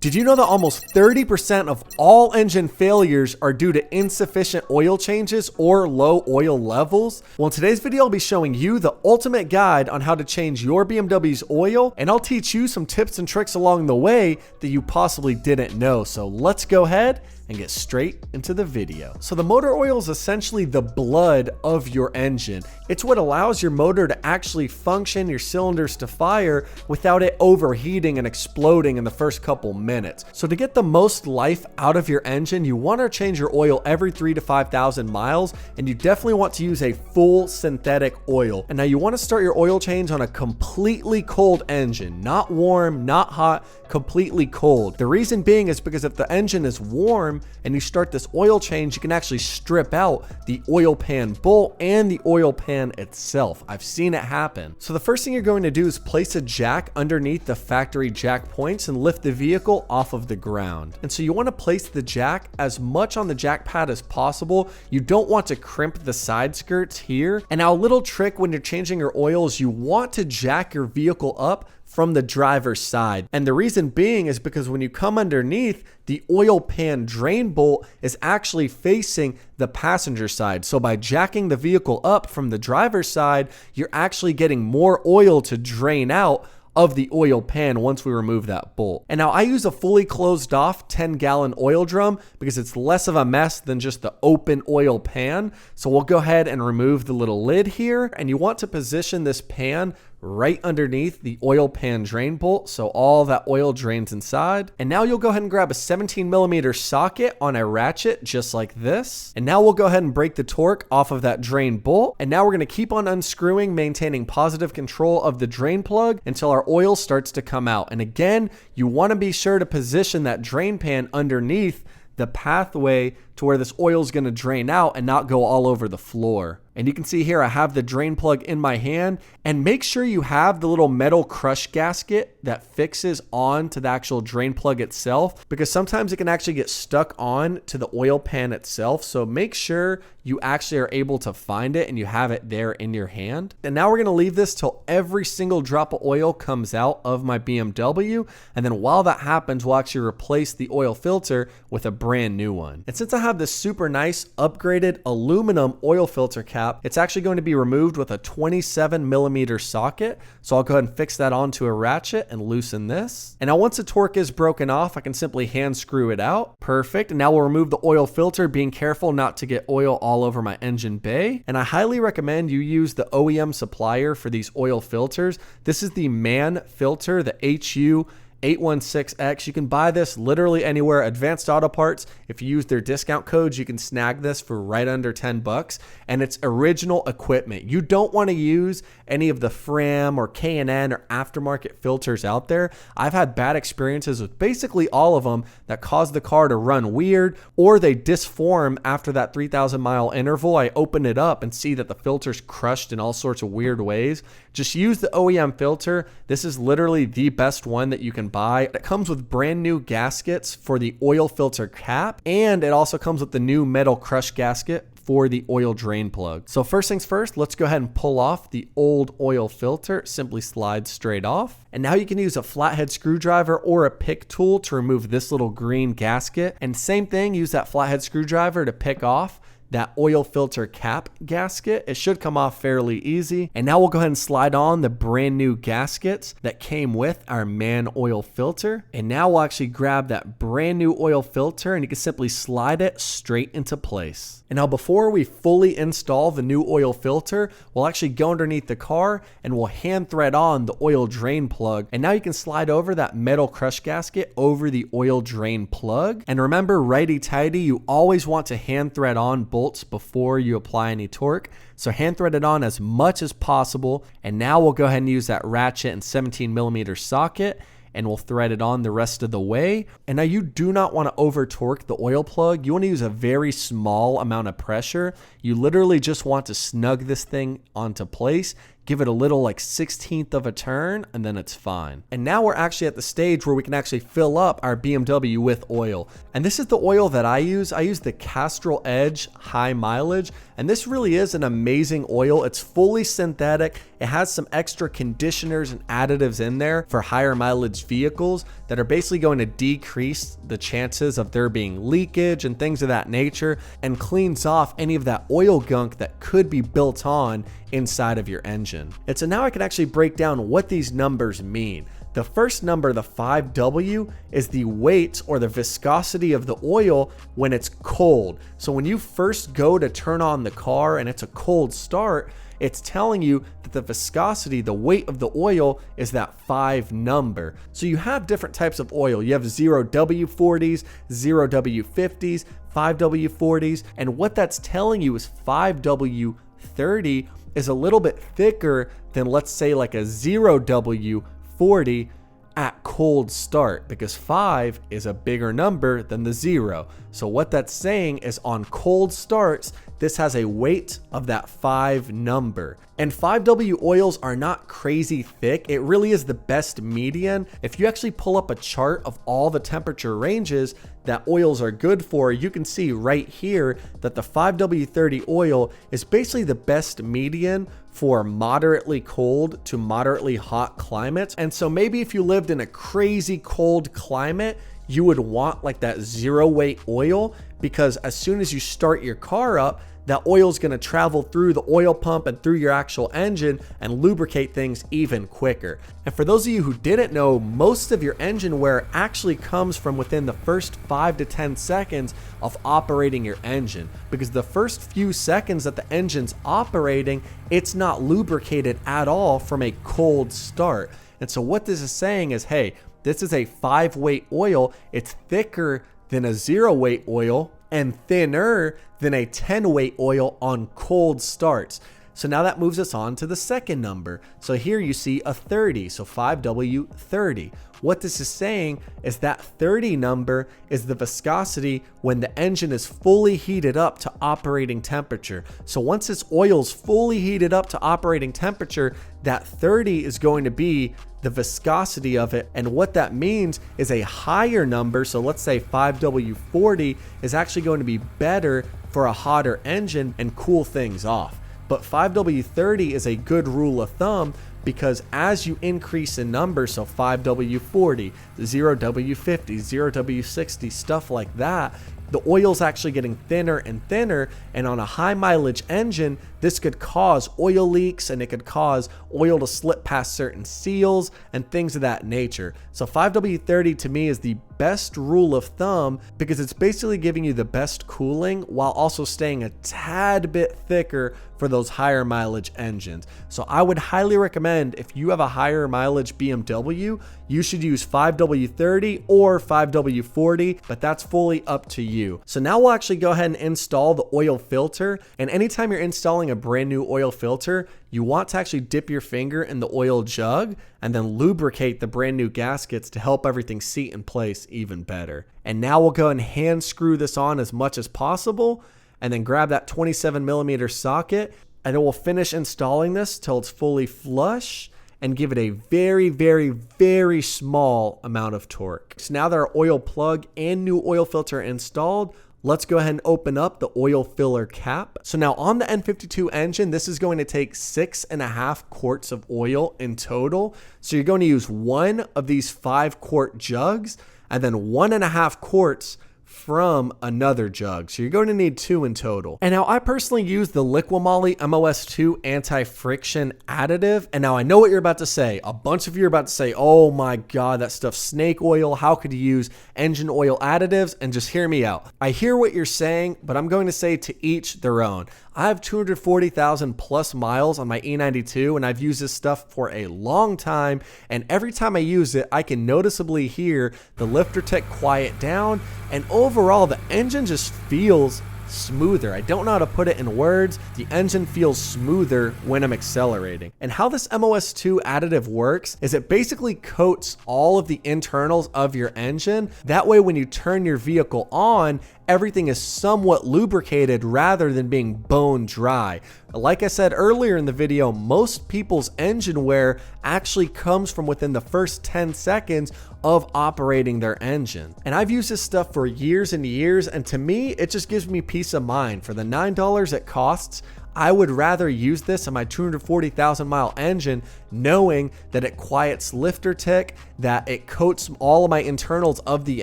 Did you know that almost 30% of all engine failures are due to insufficient oil changes or low oil levels? Well, in today's video, I'll be showing you the ultimate guide on how to change your BMW's oil, and I'll teach you some tips and tricks along the way that you possibly didn't know. So let's go ahead and get straight into the video. So the motor oil is essentially the blood of your engine. It's what allows your motor to actually function, your cylinders to fire without it overheating and exploding in the first couple minutes. So to get the most life out of your engine, you want to change your oil every 3,000 to 5,000 miles, and you definitely want to use a full synthetic oil. And now you want to start your oil change on a completely cold engine, not warm, not hot, completely cold. The reason being is because if the engine is warm and you start this oil change, you can actually strip out the oil pan bolt and the oil pan itself. I've seen it happen. So the first thing you're going to do is place a jack underneath the factory jack points and lift the vehicle off of the ground. And so you want to place the jack as much on the jack pad as possible. You don't want to crimp the side skirts here. And now a little trick when you're changing your oil is you want to jack your vehicle up from the driver's side. And the reason being is because when you come underneath, the oil pan drain bolt is actually facing the passenger side. So by jacking the vehicle up from the driver's side, you're actually getting more oil to drain out of the oil pan once we remove that bolt. And now I use a fully closed off 10-gallon oil drum because it's less of a mess than just the open oil pan. So we'll go ahead and remove the little lid here, and you want to position this pan right underneath the oil pan drain bolt so all that oil drains inside. And now you'll go ahead and grab a 17mm socket on a ratchet just like this. And now we'll go ahead and break the torque off of that drain bolt. And now we're going to keep on unscrewing, maintaining positive control of the drain plug until our oil starts to come out. And again, you want to be sure to position that drain pan underneath the pathway to where this oil is going to drain out and not go all over the floor. And you can see here I have the drain plug in my hand, and make sure you have the little metal crush gasket that fixes on to the actual drain plug itself, because sometimes it can actually get stuck on to the oil pan itself. So make sure you actually are able to find it and you have it there in your hand. And now we're going to leave this till every single drop of oil comes out of my BMW. And then while that happens, we'll actually replace the oil filter with a brand new one. And since I have this super nice upgraded aluminum oil filter cap, it's actually going to be removed with a 27mm socket. So I'll go ahead and fix that onto a ratchet and loosen this. And now once the torque is broken off, I can simply hand screw it out. Perfect. And now we'll remove the oil filter, being careful not to get oil all over my engine bay. And I highly recommend you use the OEM supplier for these oil filters. This is the MAN filter, the HU816X. You can buy this literally anywhere. Advanced Auto Parts, if you use their discount codes, you can snag this for right under $10, and it's original equipment. You don't want to use any of the Fram or K&N or aftermarket filters out there. I've had bad experiences with basically all of them that cause the car to run weird, or they disform after that 3,000 mile interval. I open it up and see that the filter's crushed in all sorts of weird ways. Just use the OEM filter. This is literally the best one that you can buy. It comes with brand new gaskets for the oil filter cap, and it also comes with the new metal crush gasket for the oil drain plug. So first things first, let's go ahead and pull off the old oil filter. Simply slide straight off. And now you can use a flathead screwdriver or a pick tool to remove this little green gasket. And same thing, use that flathead screwdriver to pick off that oil filter cap gasket. It should come off fairly easy. And now we'll go ahead and slide on the brand new gaskets that came with our MAN oil filter. And now we'll actually grab that brand new oil filter, and you can simply slide it straight into place. And now before we fully install the new oil filter, we'll actually go underneath the car and we'll hand thread on the oil drain plug. And now you can slide over that metal crush gasket over the oil drain plug. And remember, righty tighty, you always want to hand thread on bolts before you apply any torque. So hand thread it on as much as possible. And now we'll go ahead and use that ratchet and 17mm socket, and we'll thread it on the rest of the way. And now you do not want to over torque the oil plug. You want to use a very small amount of pressure. You literally just want to snug this thing onto place, give it a little like 1/16 of a turn, and then it's fine. And now we're actually at the stage where we can actually fill up our BMW with oil. And this is the oil that I use. I use the Castrol Edge High Mileage, and this really is an amazing oil. It's fully synthetic. It has some extra conditioners and additives in there for higher mileage vehicles that are basically going to decrease the chances of there being leakage and things of that nature, and cleans off any of that oil gunk that could be built on inside of your engine. And so now I can actually break down what these numbers mean. The first number, the 5W, is the weight or the viscosity of the oil when it's cold. So when you first go to turn on the car and it's a cold start, it's telling you that the viscosity, the weight of the oil, is that 5 number. So you have different types of oil. You have 0W40s, 0W50s, 5W40s, and what that's telling you is 5W30 is a little bit thicker than, let's say, like a 0W40 at cold start, because 5 is a bigger number than the 0. So what that's saying is on cold starts, this has a weight of that 5 number. And 5W oils are not crazy thick. It really is the best median. If you actually pull up a chart of all the temperature ranges that oils are good for, you can see right here that the 5W30 oil is basically the best median for moderately cold to moderately hot climates. And so maybe if you lived in a crazy cold climate, you would want like that 0 weight oil, because as soon as you start your car up, that oil is going to travel through the oil pump and through your actual engine and lubricate things even quicker. And for those of you who didn't know, most of your engine wear actually comes from within the first 5 to 10 seconds of operating your engine, because the first few seconds that the engine's operating, it's not lubricated at all from a cold start. And so what this is saying is, hey, this is a 5 weight oil. It's thicker than a 0 weight oil and thinner than a 10 weight oil on cold starts. So now that moves us on to the second number. So here you see a 30, so 5W30. What this is saying is that 30 number is the viscosity when the engine is fully heated up to operating temperature. So once this oil is fully heated up to operating temperature, that 30 is going to be the viscosity of it. And what that means is a higher number, so let's say 5W40, is actually going to be better for a hotter engine and cool things off. But 5W30 is a good rule of thumb, because as you increase in numbers, so 5W40, 0W50, 0W60, stuff like that, the oil's actually getting thinner and thinner, and on a high mileage engine, this could cause oil leaks and it could cause oil to slip past certain seals and things of that nature. So 5W30 to me is the best rule of thumb, because it's basically giving you the best cooling while also staying a tad bit thicker for those higher mileage engines. So I would highly recommend, if you have a higher mileage BMW, you should use 5W30 or 5W40, but that's fully up to you. So now we'll actually go ahead and install the oil filter. And anytime you're installing a brand new oil filter, you want to actually dip your finger in the oil jug and then lubricate the brand new gaskets to help everything seat in place even better. And now we'll go and hand screw this on as much as possible, and then grab that 27mm socket, and then we'll finish installing this till it's fully flush and give it a very, very, very small amount of torque. So now that our oil plug and new oil filter installed, let's go ahead and open up the oil filler cap. So now on the N52 engine, this is going to take 6.5 quarts of oil in total. So you're going to use one of these 5-quart jugs and then 1.5 quarts from another jug. So you're going to need 2 in total. And now I personally use the Liquimoly MOS2 anti-friction additive. And now I know what you're about to say. A bunch of you are about to say, oh my God, that stuff's snake oil. How could you use engine oil additives? And just hear me out. I hear what you're saying, but I'm going to say to each their own. I have 240,000 plus miles on my E92, and I've used this stuff for a long time. And every time I use it, I can noticeably hear the lifter tech quiet down, and overall the engine just feels smoother. I don't know how to put it in words. The engine feels smoother when I'm accelerating. And how this MOS2 additive works is it basically coats all of the internals of your engine. That way, when you turn your vehicle on, everything is somewhat lubricated rather than being bone dry. Like I said earlier in the video, most people's engine wear actually comes from within the first 10 seconds of operating their engine. And I've used this stuff for years and years, and to me, it just gives me peace of mind. For the $9 it costs, I would rather use this on my 240,000 mile engine, knowing that it quiets lifter tick, that it coats all of my internals of the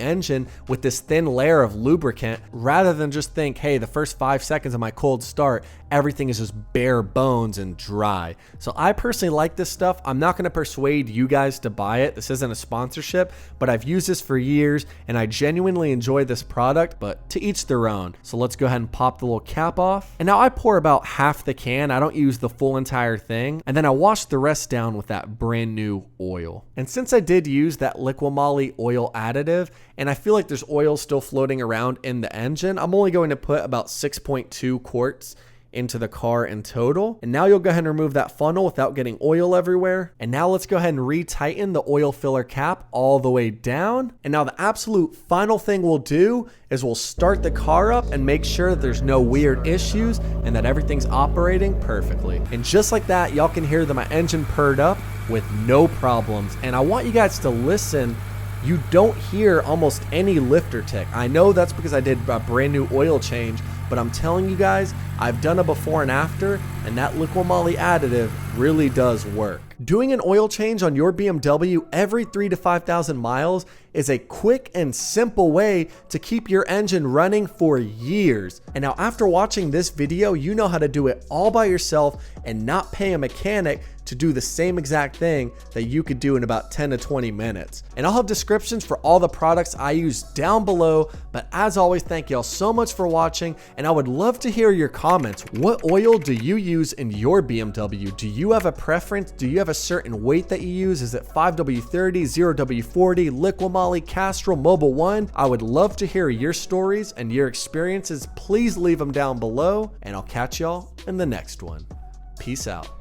engine with this thin layer of lubricant, rather than just think, hey, the first 5 seconds of my cold start, everything is just bare bones and dry. So I personally like this stuff. I'm not going to persuade you guys to buy it. This isn't a sponsorship, but I've used this for years and I genuinely enjoy this product, but to each their own. So let's go ahead and pop the little cap off. And now I pour about half the can. I don't use the full entire thing. And then I wash the rest down with that brand new oil. And since I did use that liquid moly oil additive, and I feel like there's oil still floating around in the engine, I'm only going to put about 6.2 quarts into the car in total. And now you'll go ahead and remove that funnel without getting oil everywhere. And now let's go ahead and retighten the oil filler cap all the way down. And now the absolute final thing we'll do is we'll start the car up and make sure that there's no weird issues and that everything's operating perfectly. And just like that, y'all can hear that my engine purred up with no problems. And I want you guys to listen. You don't hear almost any lifter tick. I know that's because I did a brand new oil change, but I'm telling you guys, I've done a before and after, and that liquid moly additive really does work. Doing an oil change on your BMW every 3,000 to 5,000 miles is a quick and simple way to keep your engine running for years. And now after watching this video, you know how to do it all by yourself and not pay a mechanic to do the same exact thing that you could do in about 10 to 20 minutes. And I'll have descriptions for all the products I use down below. But as always, thank y'all so much for watching, and I would love to hear your comments. What oil do you use in your BMW? Do you have a preference? Do you have a certain weight that you use? Is it 5W30, 0W40, liquid moly, Castrol, Mobil 1? I would love to hear your stories and your experiences. Please leave them down below, and I'll catch y'all in the next one. Peace out.